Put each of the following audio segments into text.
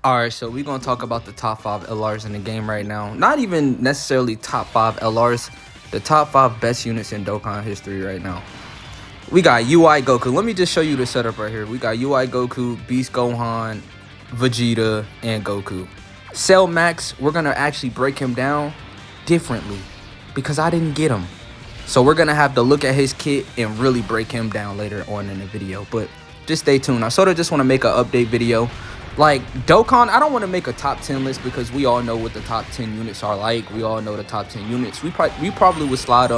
Alright, so we're gonna talk about the top 5 LRs in the game right now. Not even necessarily top 5 LRs, the top 5 best units in Dokkan history right now. We got UI Goku. Let me just show you the setup right here. We got UI Goku, Beast Gohan, Vegeta, and Goku. Cell Max, we're gonna actually break him down differently because I didn't get him. So we're gonna have to look at his kit and really break him down later on in the video. But just stay tuned. I sort of just want to make an update video. Like Dokkan, I don't want to make a top 10 list because we all know what the top 10 units are like. We all know the top 10 units. We probably would slide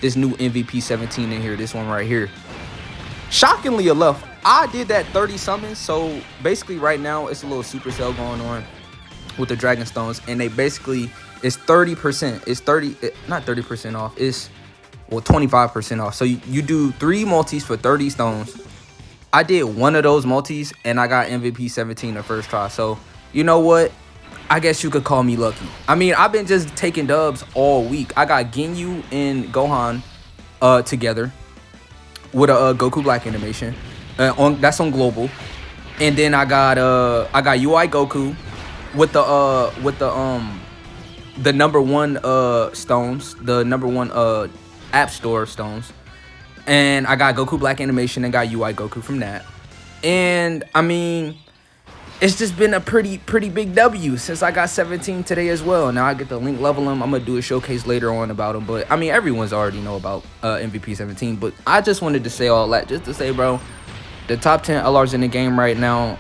this new MVP 17 in here, this one right here. Shockingly enough, I did that 30 summons. So basically right now it's a little supercell going on with the Dragon Stones, and they basically it's 30%. It's not 30% off. It's 25% off. So you do 3 multis for 30 stones. I did one of those multis and I got MVP 17 the first try. So, you know what? I guess you could call me lucky. I mean, I've been just taking dubs all week. I got Ginyu and Gohan together with a Goku Black animation. That's on global. And then I got UI Goku with the number 1 stones, the number 1 App Store stones. And I got Goku Black animation and got UI Goku from that. And I mean, it's just been a pretty big W since I got 17 today as well. Now I get to link level him. I'm gonna do a showcase later on about him. But I mean, everyone's already know about MVP 17. But I just wanted to say all that just to say, bro, the top 10 LRs in the game right now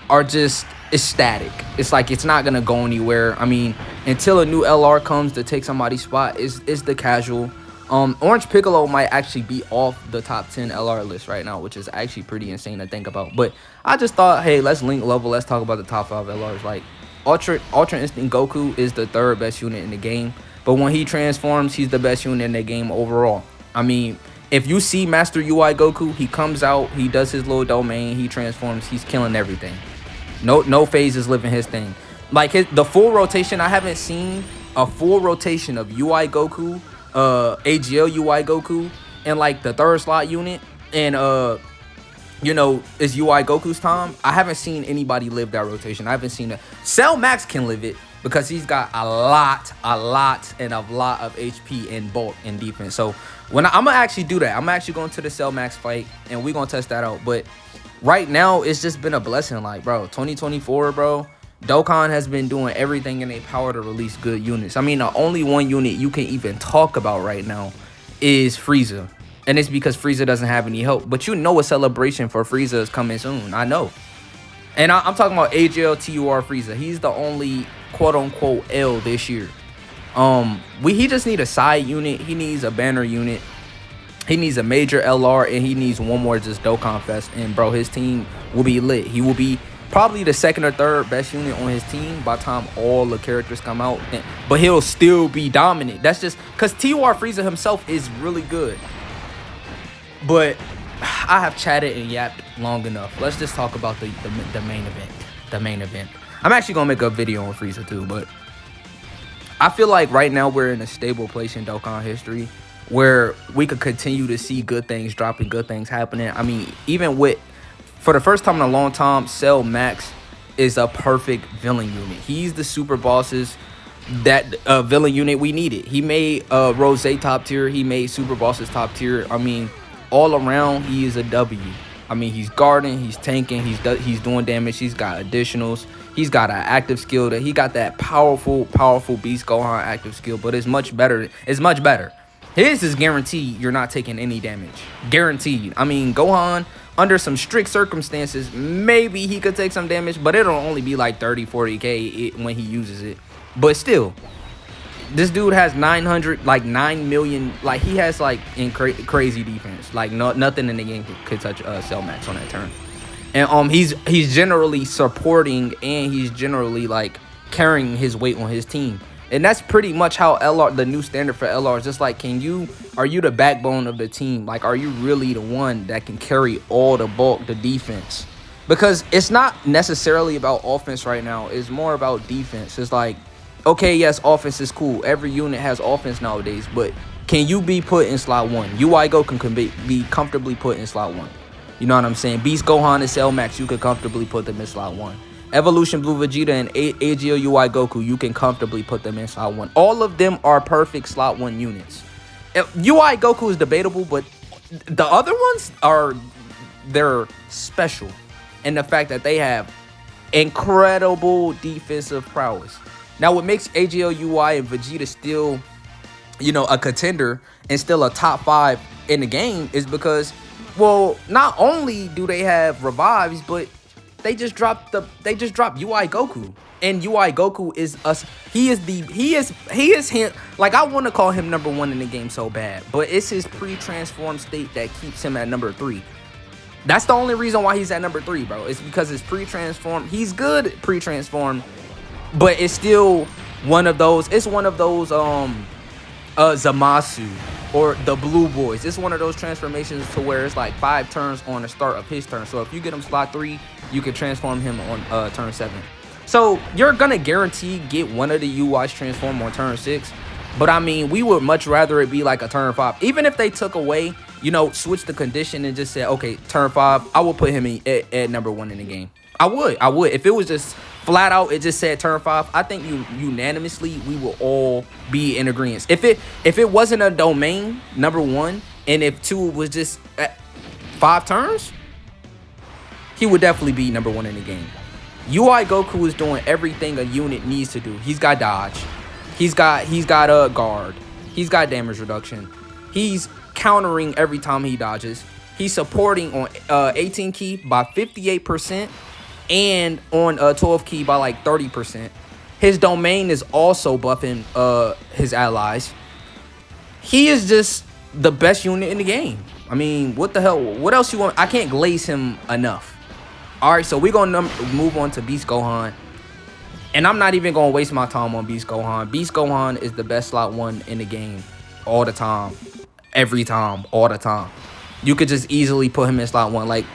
are just ecstatic. It's like it's not gonna go anywhere. I mean, until a new LR comes to take somebody's spot, it's the casual. Orange Piccolo might actually be off the top 10 LR list right now, which is actually pretty insane to think about. But I just thought, hey, let's link level. Let's talk about the top 5 LRs. Like Ultra Instinct Goku is the 3rd best unit in the game, but when he transforms, he's the best unit in the game overall. I mean, if you see Master UI Goku, he comes out, he does his little domain, he transforms, he's killing everything. No phase is living his thing. Like the full rotation, I haven't seen a full rotation of UI Goku, AGL UI Goku, and like the 3rd slot unit, and you know, it's UI Goku's time. I haven't seen anybody live that rotation. I haven't seen it. Cell Max can live it because he's got a lot of HP and bulk and defense. So when I'm gonna actually do that, I'm actually going to the Cell Max fight and we're gonna test that out. But right now it's just been a blessing. Like, bro, 2024, bro, Dokkan has been doing everything in their power to release good units. I mean, the only one unit you can even talk about right now is Frieza. And it's because Frieza doesn't have any help. But you know a celebration for Frieza is coming soon. I know. And I'm talking about AGL TUR Frieza. He's the only quote-unquote L this year. He just need a side unit. He needs a banner unit. He needs a major LR. And he needs one more just Dokkan Fest. And, bro, his team will be lit. He will be probably the 2nd or 3rd best unit on his team by the time all the characters come out. But he'll still be dominant. That's just because TUR Frieza himself is really good. But I have chatted and yapped long enough. Let's just talk about the main event. The main event. I'm actually going to make a video on Frieza too. But I feel like right now we're in a stable place in Dokkan history where we could continue to see good things dropping, good things happening. I mean, even with, for the first time in a long time, Cell Max is a perfect villain unit. He's the super bosses, that villain unit we needed. He made Rose top tier. He made super bosses top tier. I mean, all around, he is a W. I mean, he's guarding, he's tanking, he's doing damage, he's got additionals, he's got an active skill, that he got that powerful Beast Gohan active skill, but it's much better. It's much better. His is guaranteed you're not taking any damage. Guaranteed. I mean, Gohan, under some strict circumstances, maybe he could take some damage, but it'll only be like 30, 40K when he uses it. But still, this dude has 900, like 9 million, like he has like crazy defense. Like nothing in the game could touch Cell Max on that turn. And he's generally supporting and he's generally like carrying his weight on his team. And that's pretty much how LR, the new standard for LR is just like, are you the backbone of the team? Like, are you really the one that can carry all the bulk, the defense? Because it's not necessarily about offense right now. It's more about defense. It's like, okay, yes, offense is cool. Every unit has offense nowadays, but can you be put in slot 1? UI Goku can be comfortably put in slot 1. You know what I'm saying? Beast Gohan and Cell Max, you could comfortably put them in slot 1. Evolution Blue Vegeta and AGL UI Goku, you can comfortably put them in slot 1. All of them are perfect slot 1 units. UI Goku is debatable, but the other ones they're special. And the fact that they have incredible defensive prowess. Now, what makes AGL UI and Vegeta still, a contender and still a top 5 in the game is because, well, not only do they have revives, but they just dropped UI Goku. And UI Goku is us. He is him. Like, I want to call him number 1 in the game so bad, but it's his pre-transformed state that keeps him at number 3. That's the only reason why he's at number 3, bro. It's because it's pre-transformed. He's good pre-transformed, but it's still one of those. It's one of those Zamasu or the Blue Boys. It's one of those transformations to where it's like 5 turns on the start of his turn. So if you get him slot 3, you can transform him on turn 7. So you're gonna guarantee get one of the UIs transform on turn 6. But I mean, we would much rather it be like a turn 5. Even if they took away, switch the condition and just said, okay, turn 5, I will put him at number 1 in the game. I would. If it was just flat out, it just said turn 5, I think unanimously we will all be in agreement. If it wasn't a domain, number 1, and if 2 was just at 5 turns, he would definitely be number 1 in the game. UI Goku is doing everything a unit needs to do. He's got dodge. He's got a guard. He's got damage reduction. He's countering every time he dodges. He's supporting on 18 key by 58% and on 12 key by like 30%. His domain is also buffing his allies. He is just the best unit in the game. I mean, what the hell? What else you want? I can't glaze him enough. All right, so we're going to move on to Beast Gohan. And I'm not even going to waste my time on Beast Gohan. Beast Gohan is the best slot 1 in the game all the time. Every time, all the time. You could just easily put him in slot 1. Like,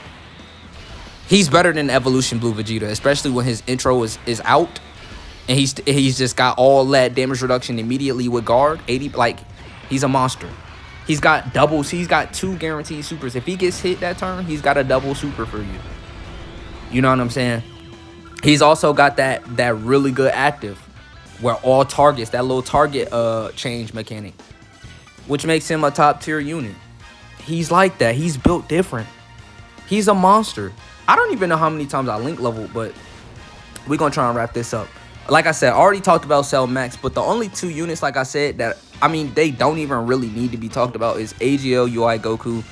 he's better than Evolution Blue Vegeta, especially when his intro is out. And he's just got all that damage reduction immediately with guard. 80, like, he's a monster. He's got doubles. He's got 2 guaranteed supers. If he gets hit that turn, he's got a double super for you. You know what I'm saying? He's also got that really good active where all targets, that little target change mechanic, which makes him a top tier unit. He's like that. He's built different. He's a monster. I don't even know how many times I link leveled, but we're going to try and wrap this up. Like I said, I already talked about Cell Max, but the only 2 units, like I said, that, I mean, they don't even really need to be talked about is AGL UI Goku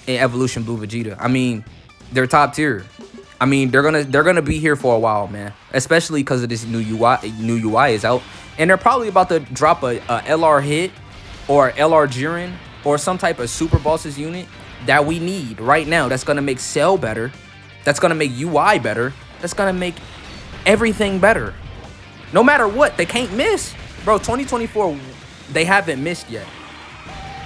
and Evolution Blue Vegeta. I mean, they're top tier. I mean, they're gonna be here for a while, man. Especially because of this new UI. New UI is out, and they're probably about to drop a LR Hit or LR Jiren or some type of Super Bosses unit that we need right now. That's gonna make Cell better. That's gonna make UI better. That's gonna make everything better. No matter what, they can't miss, bro. 2024, they haven't missed yet.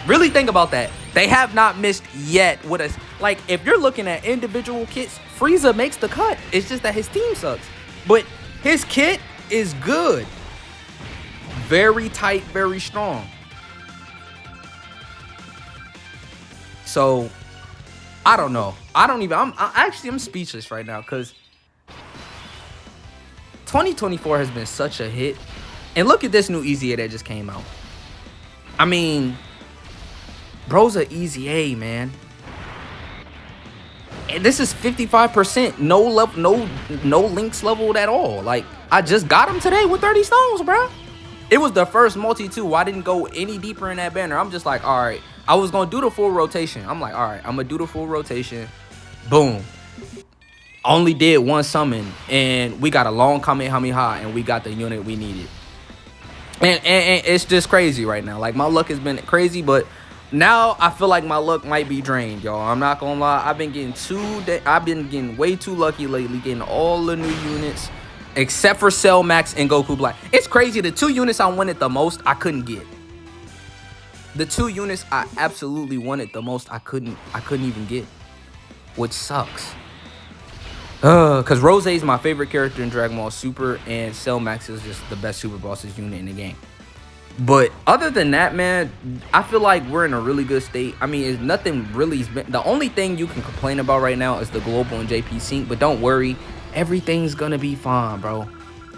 Really think about that. They have not missed yet with us. Like, if you're looking at individual kits, Frieza makes the cut. It's just that his team sucks. But his kit is good. Very tight, very strong. So, I don't know. I'm speechless right now because 2024 has been such a hit. And look at this new Easy A that just came out. I mean, bro's an Easy A, man. And this is 55%, no links leveled at all. Like, I just got him today with 30 stones, bro. It was the first multi-2. I didn't go any deeper in that banner. I'm just like, all right. I was going to do the full rotation. I'm like, all right, I'm going to do the full rotation. Boom. Only did 1 summon, and we got a long Kamehameha, and we got the unit we needed. And it's just crazy right now. Like, my luck has been crazy, but now I feel like my luck might be drained, y'all. I'm not gonna lie. I've been getting way too lucky lately, getting all the new units except for Cell Max and Goku Black. It's crazy. The 2 units I wanted the most, I couldn't get. The 2 units I absolutely wanted the most, I couldn't even get, which sucks. Cause Rose is my favorite character in Dragon Ball Super, and Cell Max is just the best Super Bosses unit in the game. But other than that, man, I feel like we're in a really good state. I mean, it's nothing really. The only thing you can complain about right now is the global and JP sync. But don't worry, Everything's gonna be fine, bro.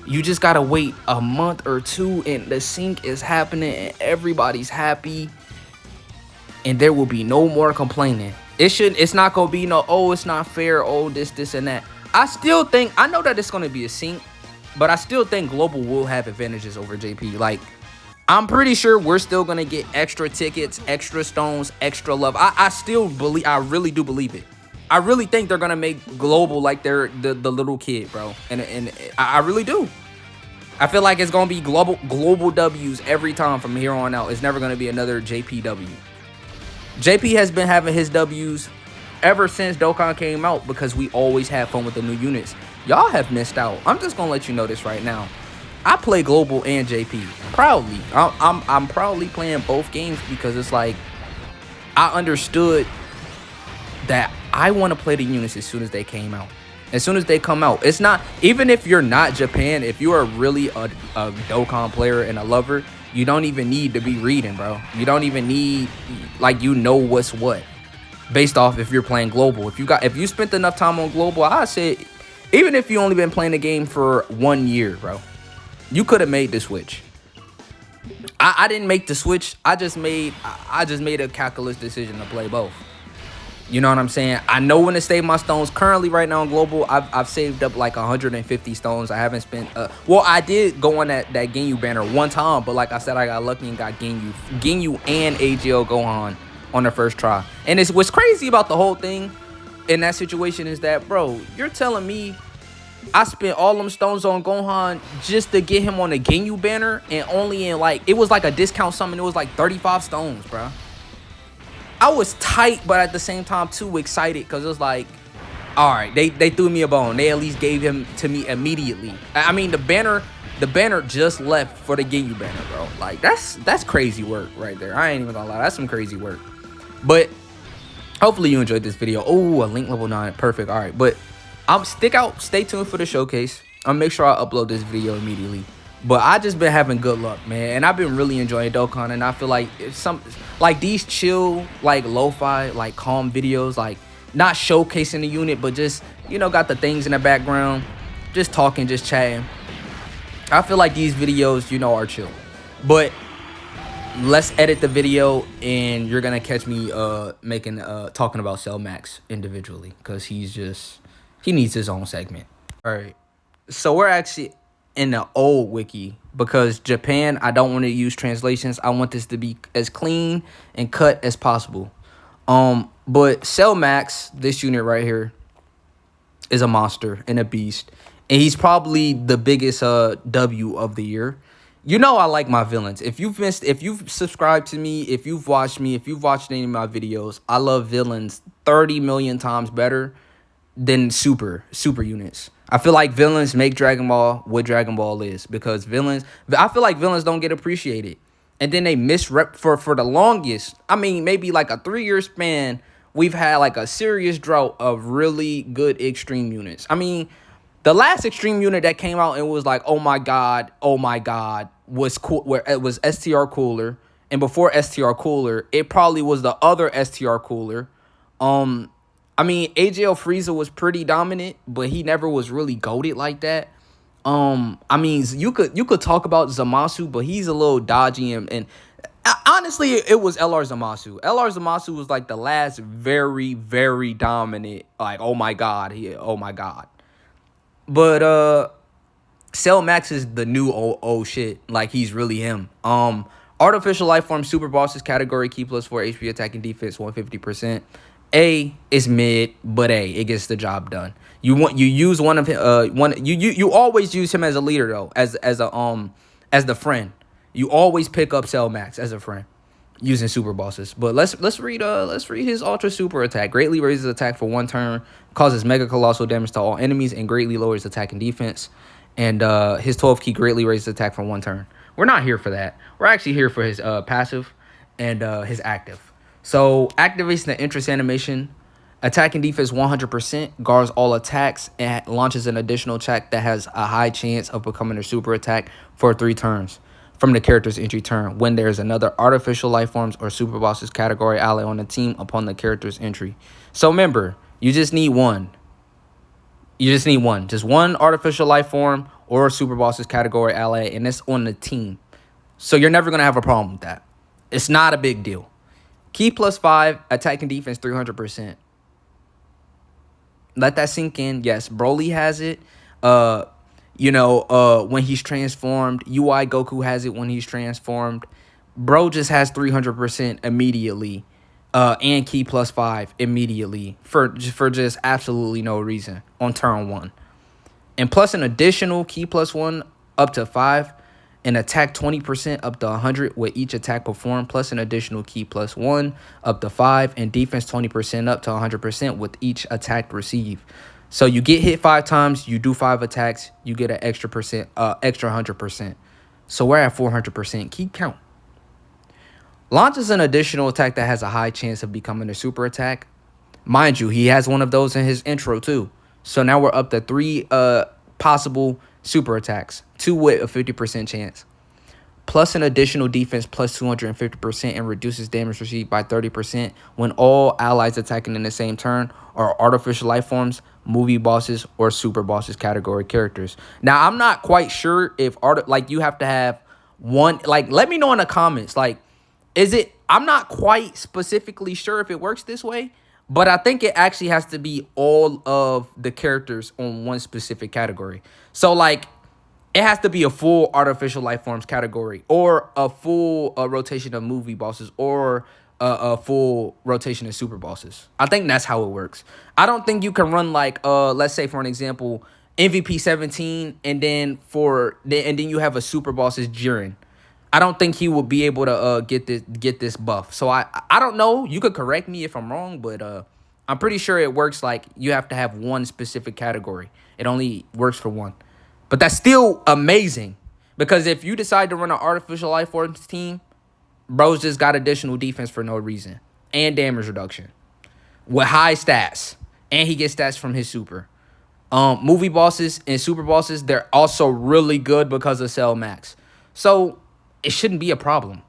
You just gotta wait a month or two, and the sync is happening, and everybody's happy, and there will be no more complaining. It's not gonna be no, oh, it's not fair, oh, this, and that. I know that it's gonna be a sync, but I still think Global will have advantages over JP. Like, I'm pretty sure we're still gonna get extra tickets, extra stones, extra love. I still believe, I really do believe it. I really think they're gonna make Global like they're the little kid, bro. And I really do. I feel like it's gonna be global W's every time from here on out. It's never gonna be another JPW. JP has been having his W's ever since Dokkan came out because we always have fun with the new units. Y'all have missed out. I'm just gonna let you know this right now. I play Global and JP proudly. I'm proudly playing both games because it's like I understood that I want to play the units as soon as they came out. As soon as they come out, it's not, even if you're not Japan, if you are really a Dokkan player and a lover, you don't even need to be reading, bro. You don't even need, like, you know what's what based off if you're playing Global. If you spent enough time on Global, I say, even if you only been playing the game for 1 year, bro, you could have made the switch. I didn't make the switch. I just made a calculus decision to play both. You know what I'm saying? I know when to save my stones. Currently, right now on Global, I've saved up like 150 stones. I haven't spent... well, I did go on that Ginyu banner one time, but like I said, I got lucky and got Ginyu and AGL Gohan on the first try. And what's crazy about the whole thing in that situation is that, bro, you're telling me I spent all them stones on Gohan just to get him on the Ginyu banner, and only in like... It was like a discount summon. It was like 35 stones, bro. I was tight, but at the same time too excited because it was like, all right, they threw me a bone. They at least gave him to me immediately. I mean, the banner just left for the Ginyu banner, bro. Like, that's crazy work right there. I ain't even gonna lie, that's some crazy work. But hopefully you enjoyed this video. Oh, a link level 9, perfect. All right, but stay tuned for the showcase. I'll make sure I upload this video immediately. But I just been having good luck, man, and I've been really enjoying Dokkan, and I feel like like these chill, like lo-fi, like calm videos, like not showcasing the unit, but just, you know, got the things in the background, just talking, just chatting. I feel like these videos, you know, are chill. But let's edit the video, and you're gonna catch me talking about Cell Max individually, because he needs his own segment. All right, so we're actually in the old wiki because Japan, I don't want to use translations. I want this to be as clean and cut as possible. But Cell Max, this unit right here, is a monster and a beast, and he's probably the biggest W of the year. You know I like my villains. If you've subscribed to me, if you've watched any of my videos, I love villains 30 million times better than super units. I feel like villains make Dragon Ball what Dragon Ball is, because I feel like villains don't get appreciated. And then they misrep for the longest. I mean, maybe like a 3-year span, we've had like a serious drought of really good extreme units. I mean, the last extreme unit that came out and was like, oh my god, was cool, where it was STR Cooler. And before STR Cooler, it probably was the other STR Cooler. I mean, AGL Frieza was pretty dominant, but he never was really goated like that. I mean, you could talk about Zamasu, but he's a little dodgy, and honestly, it was LR Zamasu. LR Zamasu was like the last very, very dominant, like, oh my god, oh my god. But Cell Max is the new oh shit, like he's really him. Artificial Life Form Super Bosses category, key +4 HP attack and defense 150%. A is mid, but it gets the job done. You use one of you always use him as a leader though, as the friend. You always pick up Cell Max as a friend using super bosses. But let's read his ultra super attack. Greatly raises attack for 1 turn, causes mega colossal damage to all enemies, and greatly lowers attack and defense. And his 12 key greatly raises attack for 1 turn. We're not here for that. We're actually here for his passive and his active. So, activates the interest animation, attack and defense 100%, guards all attacks, and launches an additional attack that has a high chance of becoming a super attack for 3 turns from the character's entry turn when there is another artificial life forms or super bosses category ally on the team upon the character's entry. So, remember, you just need one. You just need one. Just one artificial life form or super bosses category ally, and it's on the team. So you're never going to have a problem with that. It's not a big deal. Key +5, attack and defense 300%. Let that sink in. Yes, Broly has it. When he's transformed. UI Goku has it when he's transformed. Bro just has 300% immediately. And key +5 immediately for just absolutely no reason on turn 1. And plus an additional key +1 up to 5 and attack 20% up to 100 with each attack performed, plus an additional key +1 up to 5 and defense 20% up to 100% with each attack received. So you get hit 5 times, you do 5 attacks, you get an extra 100%. So we're at 400%. Keep count. Launches an additional attack that has a high chance of becoming a super attack. Mind you, he has one of those in his intro too. So now we're up to 3 possible super attacks, 2 with a 50% chance. Plus an additional defense plus 250% and reduces damage received by 30% when all allies attacking in the same turn are artificial life forms, movie bosses, or super bosses category characters. Now, I'm not quite sure if you have to have one. Like, let me know in the comments. Like, I'm not quite specifically sure if it works this way, but I think it actually has to be all of the characters on one specific category. So, like, it has to be a full artificial life forms category or a full rotation of movie bosses or a full rotation of super bosses. I think that's how it works. I don't think you can run like, let's say for an example, MVP 17 and then you have a super boss as Jiren. I don't think he will be able to get this buff. So I don't know. You could correct me if I'm wrong, but I'm pretty sure it works like you have to have one specific category. It only works for one. But that's still amazing because if you decide to run an artificial life forms team, bro's just got additional defense for no reason and damage reduction with high stats, and he gets stats from his super. Movie bosses and super bosses, they're also really good because of Cell Max. So it shouldn't be a problem.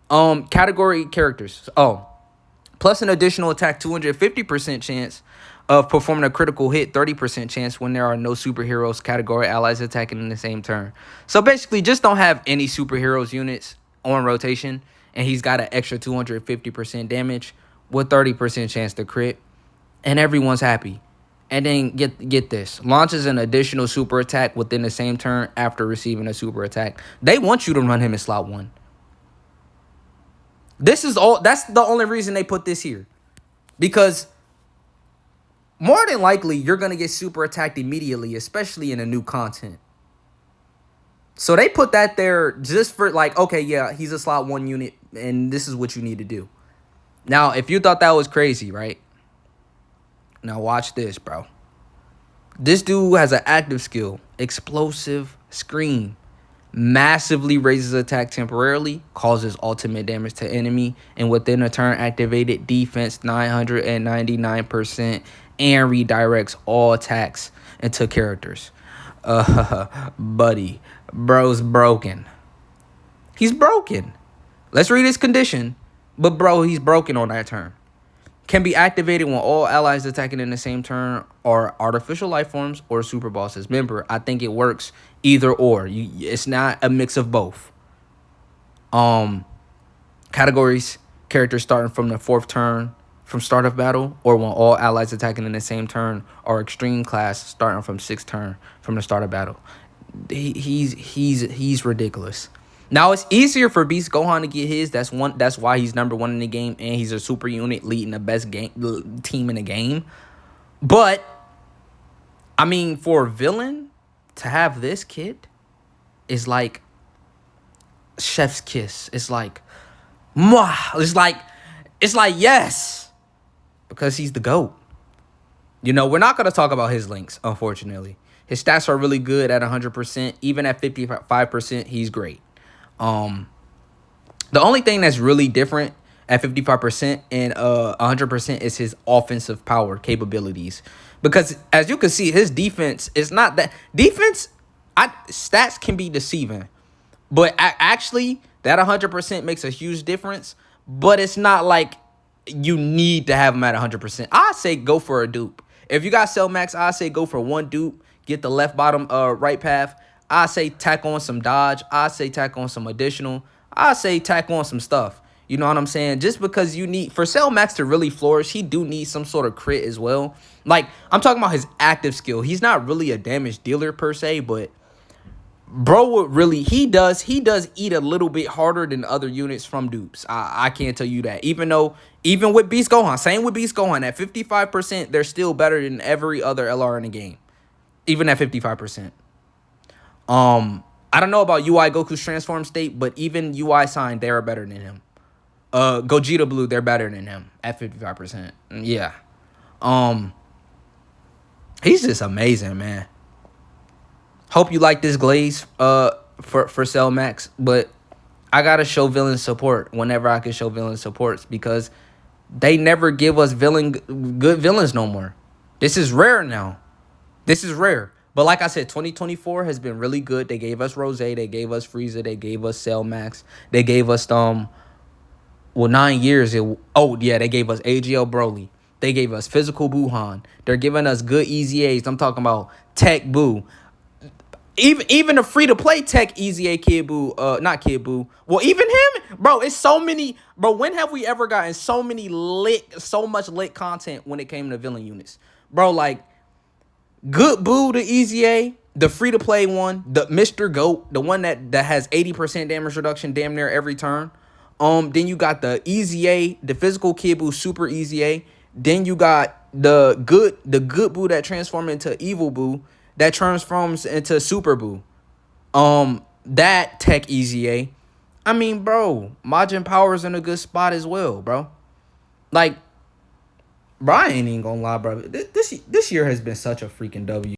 Category characters. Plus an additional attack 250% chance of performing a critical hit, 30% chance when there are no superheroes category allies attacking in the same turn. So basically, just don't have any superheroes units on rotation, and he's got an extra 250% damage with 30% chance to crit, and everyone's happy. And then get this. Launches an additional super attack within the same turn after receiving a super attack. They want you to run him in slot 1. That's the only reason they put this here. Because more than likely, you're going to get super attacked immediately, especially in the new content. So they put that there just for like, okay, yeah, he's a slot 1 unit, and this is what you need to do. Now, if you thought that was crazy, right? Now watch this, bro. This dude has an active skill, Explosive Scream. Massively raises attack temporarily, causes ultimate damage to enemy, and within a turn activated defense 999%, and redirects all attacks into characters. Buddy, bro's broken. He's broken. Let's read his condition. But bro, he's broken on that turn. Can be activated when all allies attacking in the same turn are artificial life forms or super bosses. Remember, I think it works either or. It's not a mix of both. Categories, characters starting from the 4th turn from start of battle, or when all allies attacking in the same turn are extreme class starting from 6th turn from the start of battle. He's ridiculous. Now it's easier for Beast Gohan to get his. That's why he's number 1 in the game, and he's a super unit leading the best team in the game. But I mean, for a villain to have this kid is like chef's kiss. It's like, mwah. It's like yes, because he's the GOAT. You know, we're not gonna talk about his links, unfortunately. His stats are really good at 100%. Even at 55%, he's great. The only thing that's really different at 55% and 100% is his offensive power capabilities. Because as you can see, his defense is not that stats can be deceiving, but actually that 100% makes a huge difference. But it's not like you need to have him at 100%. I say go for a dupe. If you got Cell Max, I say go for one dupe, get the left bottom right path. I say tack on some dodge. I say tack on some additional. I say tack on some stuff. You know what I'm saying? Just because you need, for Cell Max to really flourish, he do need some sort of crit as well. Like, I'm talking about his active skill. He's not really a damage dealer per se, but bro would really, he does eat a little bit harder than other units from dupes. I can't tell you that. Even with Beast Gohan, same with Beast Gohan, at 55%, they're still better than every other LR in the game. Even at 55%. I don't know about UI Goku's transform state, but even UI Sign, they're better than him. Gogeta Blue, they're better than him at 55%. Yeah. He's just amazing, man. Hope you like this glaze for Cell Max, but I gotta show villain support whenever I can show villain supports because they never give us good villains no more. This is rare now. This is rare. But like I said, 2024 has been really good. They gave us Rose, they gave us Frieza, they gave us Cell Max, they gave us 9 years. They gave us AGL Broly. They gave us Physical Buhan. They're giving us good Easy A's. I'm talking about Tech Boo. Even a free-to-play Tech Easy A Kid Boo, not Kid Boo. Well, even him, bro, it's so many. Bro, when have we ever gotten so much lit content when it came to villain units? Bro, like, Good Boo, the Easy A, the free-to-play one, the Mr. Goat, the one that has 80% damage reduction damn near every turn. Then you got the Easy A, the Physical Kid Boo, Super Easy A. Then you got the good Boo that transforms into Evil Boo, that transforms into Super Boo. That Tech Easy A. I mean, bro, Majin Power's in a good spot as well, bro. Like, bro, I ain't even gonna lie, bro. This year has been such a freaking W.